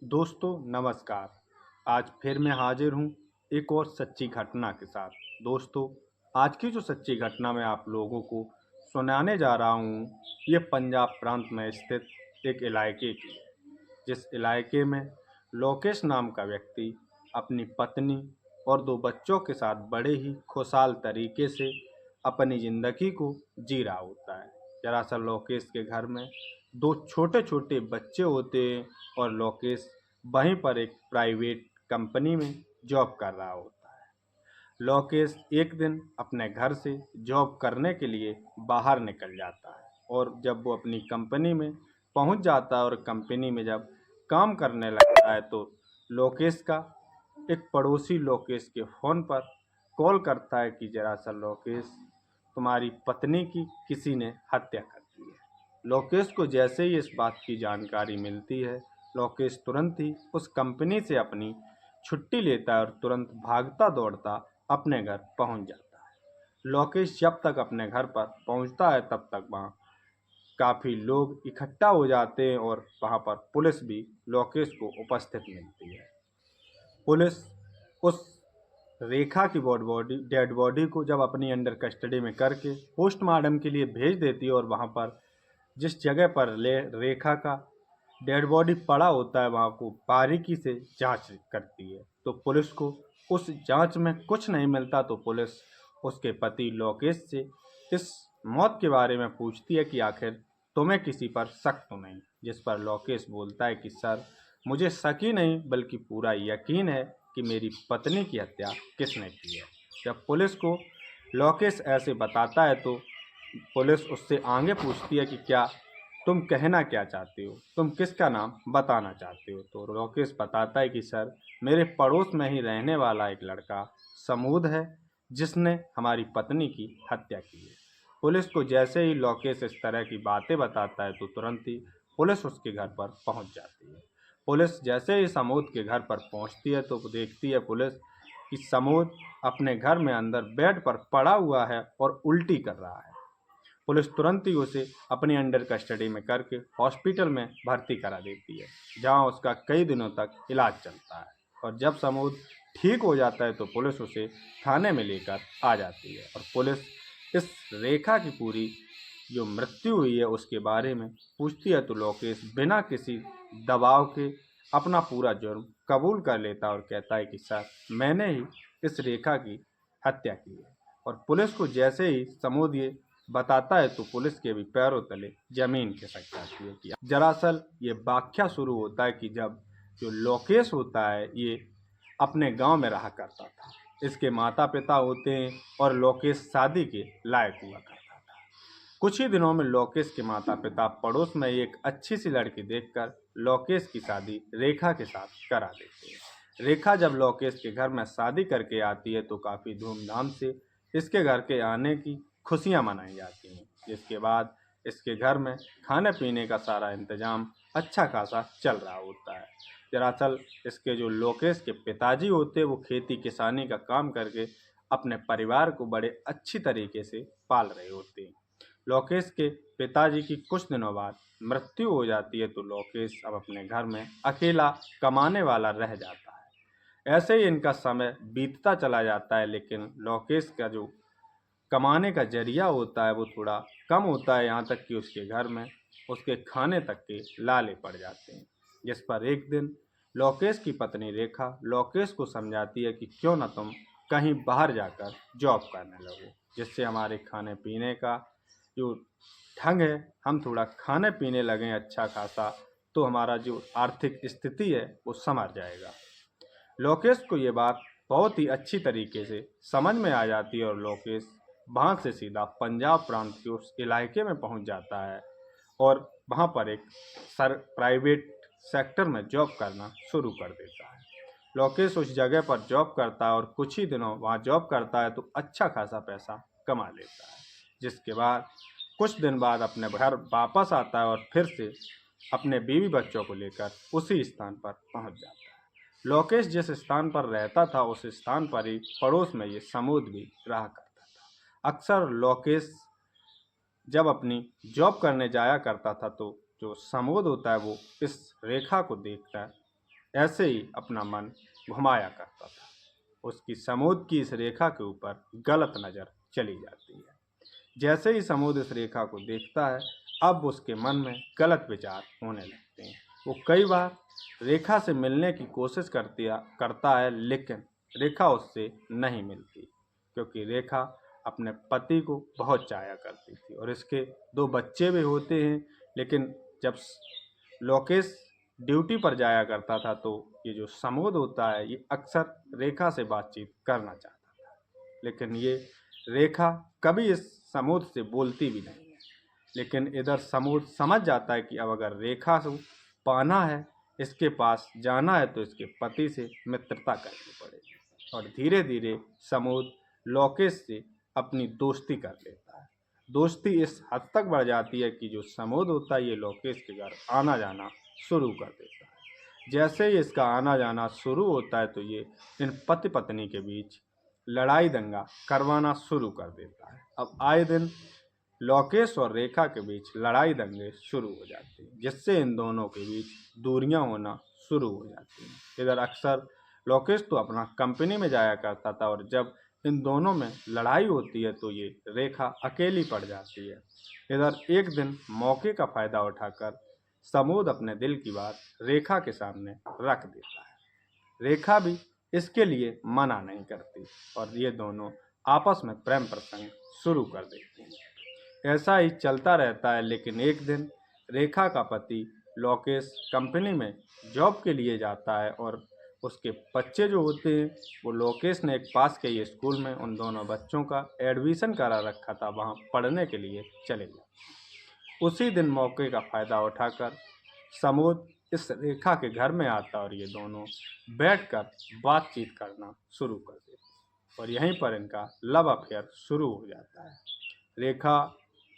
दोस्तों नमस्कार। आज फिर मैं हाजिर हूँ एक और सच्ची घटना के साथ। दोस्तों, आज की जो सच्ची घटना मैं आप लोगों को सुनाने जा रहा हूँ, ये पंजाब प्रांत में स्थित एक इलाके की है, जिस इलाके में लोकेश नाम का व्यक्ति अपनी पत्नी और 2 बच्चों के साथ बड़े ही खुशहाल तरीके से अपनी ज़िंदगी को जी रहा होता है। दरअसल लोकेश के घर में 2 छोटे-छोटे बच्चे होते हैं और लोकेश वहीं पर एक प्राइवेट कंपनी में जॉब कर रहा होता है। लोकेश एक दिन अपने घर से जॉब करने के लिए बाहर निकल जाता है और जब वो अपनी कंपनी में पहुंच जाता है और कंपनी में जब काम करने लगता है तो लोकेश का एक पड़ोसी लोकेश के फ़ोन पर कॉल करता है कि ज़रा-सा लोकेश, तुम्हारी पत्नी की किसी ने हत्या कर दी है। लोकेश को जैसे ही इस बात की जानकारी मिलती है, लोकेश तुरंत ही उस कंपनी से अपनी छुट्टी लेता है और तुरंत भागता दौड़ता अपने घर पहुंच जाता है। लोकेश जब तक अपने घर पर पहुंचता है तब तक वहां काफ़ी लोग इकट्ठा हो जाते हैं और वहां पर पुलिस भी लोकेश को उपस्थित मिलती है। पुलिस उस रेखा की डेड बॉडी को जब अपनी अंडर कस्टडी में करके पोस्टमार्टम के लिए भेज देती है और वहाँ पर जिस जगह पर रेखा का डेड बॉडी पड़ा होता है वहाँ को बारीकी से जांच करती है। तो पुलिस को उस जांच में कुछ नहीं मिलता तो पुलिस उसके पति लोकेश से इस मौत के बारे में पूछती है कि आखिर तुम्हें किसी पर शक तो नहीं, जिस पर लोकेश बोलता है कि सर, मुझे शक ही नहीं बल्कि पूरा यकीन है कि मेरी पत्नी की हत्या किसने की है। जब पुलिस को लोकेश ऐसे बताता है तो पुलिस उससे आगे पूछती है कि क्या तुम कहना क्या चाहते हो, तुम किसका नाम बताना चाहते हो। तो लोकेश बताता है कि सर, मेरे पड़ोस में ही रहने वाला एक लड़का समूद है जिसने हमारी पत्नी की हत्या की है। पुलिस को जैसे ही लोकेश इस तरह की बातें बताता है तो तुरंत ही पुलिस उसके घर पर पहुंच जाती है। पुलिस जैसे ही समूद के घर पर पहुंचती है तो देखती है पुलिस कि समूद अपने घर में अंदर बेड पर पड़ा हुआ है और उल्टी कर रहा है। पुलिस तुरंत ही उसे अपनी अंडर कस्टडी में करके हॉस्पिटल में भर्ती करा देती है, जहां उसका कई दिनों तक इलाज चलता है। और जब समूद ठीक हो जाता है तो पुलिस उसे थाने में लेकर आ जाती है और पुलिस इस रेखा की पूरी जो मृत्यु हुई है उसके बारे में पूछती है तो लोकेश बिना किसी दबाव के अपना पूरा जुर्म कबूल कर लेता और कहता है कि सर, मैंने ही इस रेखा की हत्या की है। और पुलिस को जैसे ही समूद ये बताता है तो पुलिस के भी पैरों तले जमीन खिसक जाती है कि दरअसल ये वाकया शुरू होता है कि जब जो लोकेश होता है ये अपने गांव में रहा करता था। इसके माता पिता होते हैं और लोकेश शादी के लायक हुआ करता था। कुछ ही दिनों में लोकेश के माता पिता पड़ोस में एक अच्छी सी लड़की देखकर लोकेश की शादी रेखा के साथ करा देते हैं। रेखा जब लोकेश के घर में शादी करके आती है तो काफ़ी धूमधाम से इसके घर के आने की खुशियां मनाई जाती हैं, जिसके बाद इसके घर में खाने पीने का सारा इंतजाम अच्छा खासा चल रहा होता है। दरअसल इसके जो लोकेश के पिताजी होते हैं वो खेती किसानी का काम करके अपने परिवार को बड़े अच्छी तरीके से पाल रहे होते हैं। लोकेश के पिताजी की कुछ दिनों बाद मृत्यु हो जाती है तो लोकेश अब अपने घर में अकेला कमाने वाला रह जाता है। ऐसे ही इनका समय बीतता चला जाता है, लेकिन लोकेश का जो कमाने का जरिया होता है वो थोड़ा कम होता है, यहाँ तक कि उसके घर में उसके खाने तक के लाले पड़ जाते हैं। जिस पर एक दिन लोकेश की पत्नी रेखा लोकेश को समझाती है कि क्यों ना तुम कहीं बाहर जाकर जॉब करने लगो, जिससे हमारे खाने पीने का जो ढंग है, हम थोड़ा खाने पीने लगें अच्छा खासा, तो हमारा जो आर्थिक स्थिति है वो संवर जाएगा। लोकेश को ये बात बहुत ही अच्छी तरीके से समझ में आ जाती है और लोकेश वहाँ से सीधा पंजाब प्रांत के उस इलाके में पहुँच जाता है और वहाँ पर एक प्राइवेट सेक्टर में जॉब करना शुरू कर देता है। लोकेश उस जगह पर जॉब करता है और कुछ ही दिनों वहाँ जॉब करता है तो अच्छा खासा पैसा कमा लेता है, जिसके बाद कुछ दिन बाद अपने घर वापस आता है और फिर से अपने बीवी बच्चों को लेकर उसी स्थान पर पहुँच जाता है। लोकेश जिस स्थान पर रहता था उस स्थान पर ही पड़ोस में ये समूद भी रहा करता था। अक्सर लोकेश जब अपनी जॉब करने जाया करता था तो जो समूद होता है वो इस रेखा को देखकर ऐसे ही अपना मन घुमाया करता था। उसकी समोद की इस रेखा के ऊपर गलत नज़र चली जाती है। जैसे ही समोद इस रेखा को देखता है, अब उसके मन में गलत विचार होने लगते हैं। वो कई बार रेखा से मिलने की कोशिश करता है, लेकिन रेखा उससे नहीं मिलती, क्योंकि रेखा अपने पति को बहुत चाहा करती थी और इसके 2 बच्चे भी होते हैं। लेकिन जब लोकेश ड्यूटी पर जाया करता था, तो ये जो समोद होता है, ये अक्सर रेखा से बातचीत करना चाहता था, लेकिन ये रेखा कभी इस समोद से बोलती भी नहीं है। लेकिन इधर समोद समझ जाता है कि अब अगर रेखा को पाना है, इसके पास जाना है, तो इसके पति से मित्रता करनी पड़ेगी। और धीरे धीरे समोद लोकेश से अपनी दोस्ती कर लेता है। दोस्ती इस हद तक बढ़ जाती है कि जो समोद होता है, ये लोकेश के घर आना जाना शुरू कर देता है। जैसे ही इसका आना जाना शुरू होता है, तो ये इन पति पत्नी के बीच लड़ाई दंगा करवाना शुरू कर देता है। अब आए दिन लोकेश और रेखा के बीच लड़ाई दंगे शुरू हो जाते हैं, जिससे इन दोनों के बीच दूरियां होना शुरू हो जाती हैं। इधर अक्सर लोकेश तो अपना कंपनी में जाया करता था, और जब इन दोनों में लड़ाई होती है, तो ये रेखा अकेली पड़ जाती है। इधर एक दिन मौके का फ़ायदा उठाकर समोद अपने दिल की बात रेखा के सामने रख देता है। रेखा भी इसके लिए मना नहीं करती, और ये दोनों आपस में प्रेम प्रसंग शुरू कर देते हैं। ऐसा ही चलता रहता है, लेकिन एक दिन रेखा का पति लोकेश कंपनी में जॉब के लिए जाता है, और उसके बच्चे जो होते हैं, वो लोकेश ने एक पास के ही स्कूल में उन दोनों बच्चों का एडमिशन करा रखा था, वहाँ पढ़ने के लिए चले जाते। उसी दिन मौके का फ़ायदा उठाकर समोद इस रेखा के घर में आता, और ये दोनों बैठकर बातचीत करना शुरू कर देते, और यहीं पर इनका लव अफेयर शुरू हो जाता है। रेखा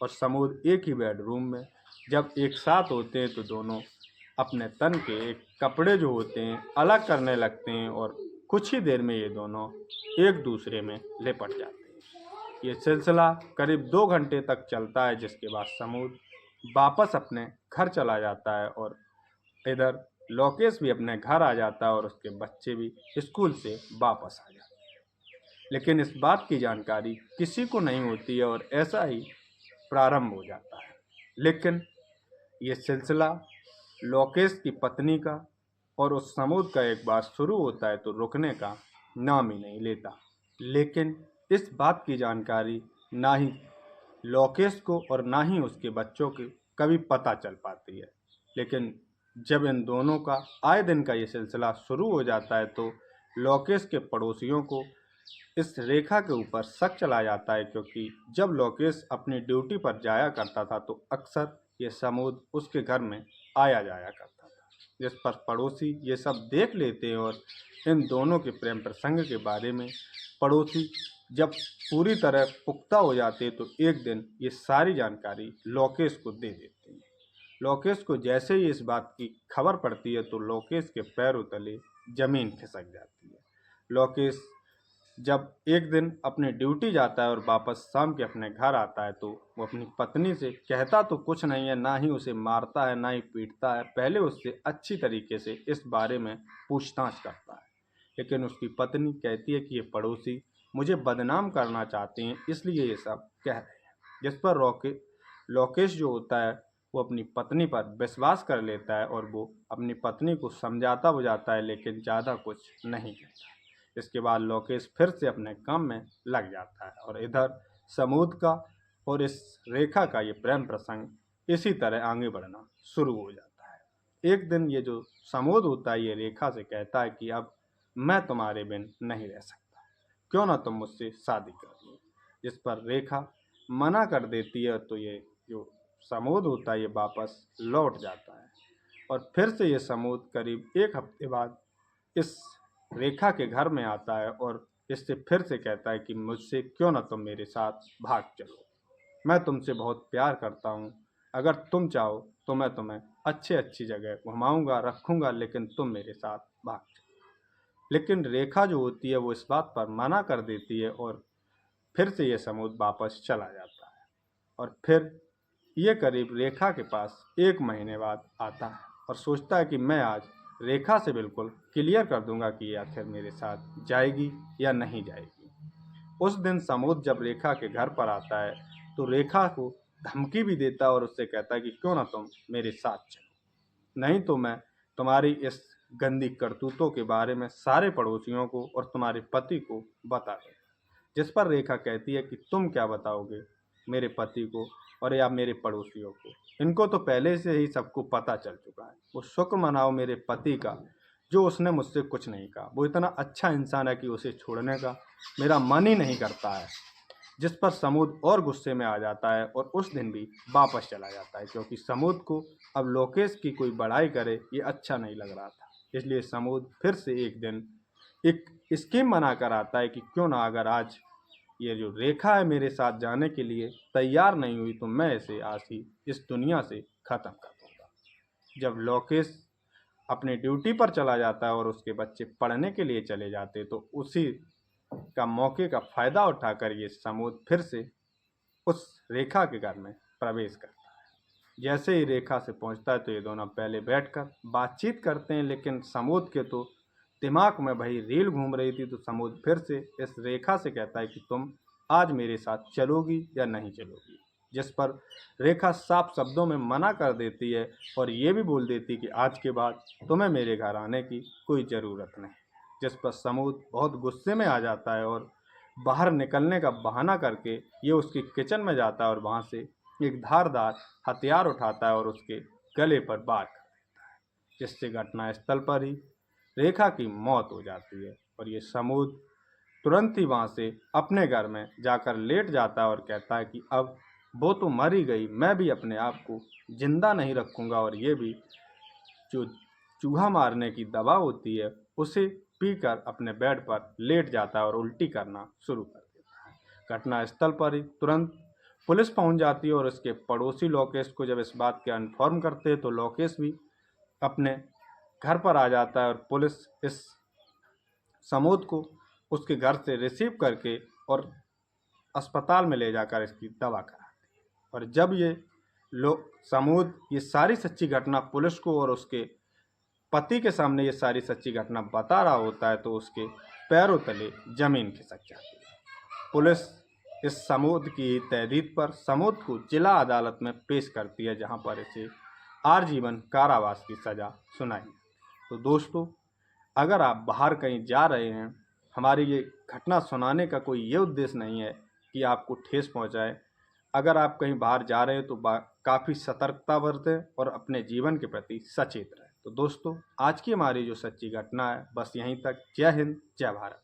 और समोद एक ही बेडरूम में जब एक साथ होते हैं, तो दोनों अपने तन के एक कपड़े जो होते हैं अलग करने लगते हैं, और कुछ ही देर में ये दोनों एक दूसरे में लिपट जाते हैं। ये सिलसिला करीब 2 घंटे तक चलता है, जिसके बाद समोद वापस अपने घर चला जाता है, और इधर लोकेश भी अपने घर आ जाता है, और उसके बच्चे भी स्कूल से वापस आ जाते हैं। लेकिन इस बात की जानकारी किसी को नहीं होती है, और ऐसा ही प्रारंभ हो जाता है। लेकिन ये सिलसिला लोकेश की पत्नी का और उस समूद का एक बार शुरू होता है, तो रुकने का नाम ही नहीं लेता। लेकिन इस बात की जानकारी ना ही लोकेश को और ना ही उसके बच्चों को कभी पता चल पाती है। लेकिन जब इन दोनों का आए दिन का ये सिलसिला शुरू हो जाता है, तो लोकेश के पड़ोसियों को इस रेखा के ऊपर शक चला जाता है, क्योंकि जब लोकेश अपनी ड्यूटी पर जाया करता था, तो अक्सर ये समूद उसके घर में आया जाया करता था, जिस पर पड़ोसी ये सब देख लेते हैं, और इन दोनों के प्रेम प्रसंग के बारे में पड़ोसी जब पूरी तरह पुख्ता हो जाते हैं, तो एक दिन ये सारी जानकारी लोकेश को दे देते हैं। लोकेश को जैसे ही इस बात की खबर पड़ती है, तो लोकेश के पैरों तले जमीन खिसक जाती है। लोकेश जब एक दिन अपनी ड्यूटी जाता है और वापस शाम के अपने घर आता है, तो वो अपनी पत्नी से कहता तो कुछ नहीं है, ना ही उसे मारता है, ना ही पीटता है। पहले उससे अच्छी तरीके से इस बारे में पूछताछ करता है, लेकिन उसकी पत्नी कहती है कि ये पड़ोसी मुझे बदनाम करना चाहते हैं, इसलिए ये सब कह रहे हैं। जिस पर लोकेश जो होता है, वो अपनी पत्नी पर विश्वास कर लेता है, और वो अपनी पत्नी को समझाता बुझाता है, लेकिन ज़्यादा कुछ नहीं कहता। इसके बाद लोकेश फिर से अपने काम में लग जाता है, और इधर समूद का और इस रेखा का ये प्रेम प्रसंग इसी तरह आगे बढ़ना शुरू हो जाता है। एक दिन ये जो समूद होता है, ये रेखा से कहता है कि अब मैं तुम्हारे बिन नहीं रह सकता, क्यों ना तुम मुझसे शादी कर लो। जिस पर रेखा मना कर देती है, तो ये जो समूद होता है, ये वापस लौट जाता है, और फिर से ये समूद करीब 1 हफ्ते बाद इस रेखा के घर में आता है, और इससे फिर से कहता है कि मुझसे क्यों ना तुम मेरे साथ भाग चलो, मैं तुमसे बहुत प्यार करता हूँ। अगर तुम चाहो तो मैं तुम्हें अच्छी जगह घुमाऊंगा, रखूंगा, लेकिन तुम मेरे साथ भाग चलो। लेकिन रेखा जो होती है, वो इस बात पर मना कर देती है, और फिर से ये समूद वापस चला जाता है। और फिर ये करीब रेखा के पास 1 महीने बाद आता है, और सोचता है कि मैं आज रेखा से बिल्कुल क्लियर कर दूंगा कि ये आखिर मेरे साथ जाएगी या नहीं जाएगी। उस दिन समूद जब रेखा के घर पर आता है तो रेखा को धमकी भी देता है और उससे कहता है कि क्यों ना तुम मेरे साथ चलो, नहीं तो मैं तुम्हारी इस गंदी करतूतों के बारे में सारे पड़ोसियों को और तुम्हारे पति को बता दूंगा। जिस पर रेखा कहती है कि तुम क्या बताओगे मेरे पति को और या मेरे पड़ोसियों को, इनको तो पहले से ही सबको पता चल चुका है। वो शुक्र मनाओ मेरे पति का जो उसने मुझसे कुछ नहीं कहा। वो इतना अच्छा इंसान है कि उसे छोड़ने का मेरा मन ही नहीं करता है। जिस पर समूद और गुस्से में आ जाता है और उस दिन भी वापस चला जाता है, क्योंकि समूद को अब लोकेश की कोई बड़ाई करे ये अच्छा नहीं लग रहा था। इसलिए समूद फिर से एक दिन एक स्कीम बनाकर आता है कि क्यों ना अगर आज ये जो रेखा है मेरे साथ जाने के लिए तैयार नहीं हुई तो मैं इसे आज ही इस दुनिया से ख़त्म कर दूंगा। जब लोकेश अपने ड्यूटी पर चला जाता है और उसके बच्चे पढ़ने के लिए चले जाते तो उसी का मौके का फ़ायदा उठाकर ये समूद फिर से उस रेखा के घर में प्रवेश करता है। जैसे ही रेखा से पहुंचता है तो ये दोनों पहले बैठकर बातचीत करते हैं, लेकिन समूद के तो दिमाग में वही रील घूम रही थी। तो समूद फिर से इस रेखा से कहता है कि तुम आज मेरे साथ चलोगी या नहीं चलोगी, जिस पर रेखा साफ शब्दों में मना कर देती है और ये भी बोल देती कि आज के बाद तुम्हें मेरे घर आने की कोई ज़रूरत नहीं। जिस पर समूद बहुत गुस्से में आ जाता है और बाहर निकलने का बहाना करके ये उसकी किचन में जाता है और वहाँ से एक धारदार हथियार उठाता है और उसके गले पर वार कर देता है, जिससे घटनास्थल पर ही रेखा की मौत हो जाती है। और ये समूद तुरंत ही वहाँ से अपने घर में जाकर लेट जाता है और कहता है कि अब वो तो मर ही गई, मैं भी अपने आप को जिंदा नहीं रखूँगा। और ये भी जो चूहा मारने की दवा होती है उसे पीकर अपने बेड पर लेट जाता है और उल्टी करना शुरू कर देता है। घटनास्थल पर ही तुरंत पुलिस पहुंच जाती है और उसके पड़ोसी लोकेश को जब इस बात का इन्फॉर्म करते हैं तो लोकेश भी अपने घर पर आ जाता है और पुलिस इस समूद को उसके घर से रिसीव करके और अस्पताल में ले जाकर इसकी दवा कराती है। और जब ये लोग समूद ये सारी सच्ची घटना पुलिस को और उसके पति के सामने ये सारी सच्ची घटना बता रहा होता है तो उसके पैरों तले जमीन खिसक जाती है। पुलिस इस समूद की तहदीद पर समूद को जिला अदालत में पेश करती है, जहां पर इसे आजीवन कारावास की सज़ा सुनाई। तो दोस्तों, अगर आप बाहर कहीं जा रहे हैं, हमारी ये घटना सुनाने का कोई ये उद्देश्य नहीं है कि आपको ठेस पहुंचाए। अगर आप कहीं बाहर जा रहे हैं तो काफ़ी सतर्कता बरतें और अपने जीवन के प्रति सचेत रहें। तो दोस्तों, आज की हमारी जो सच्ची घटना है बस यहीं तक। जय हिंद, जय भारत।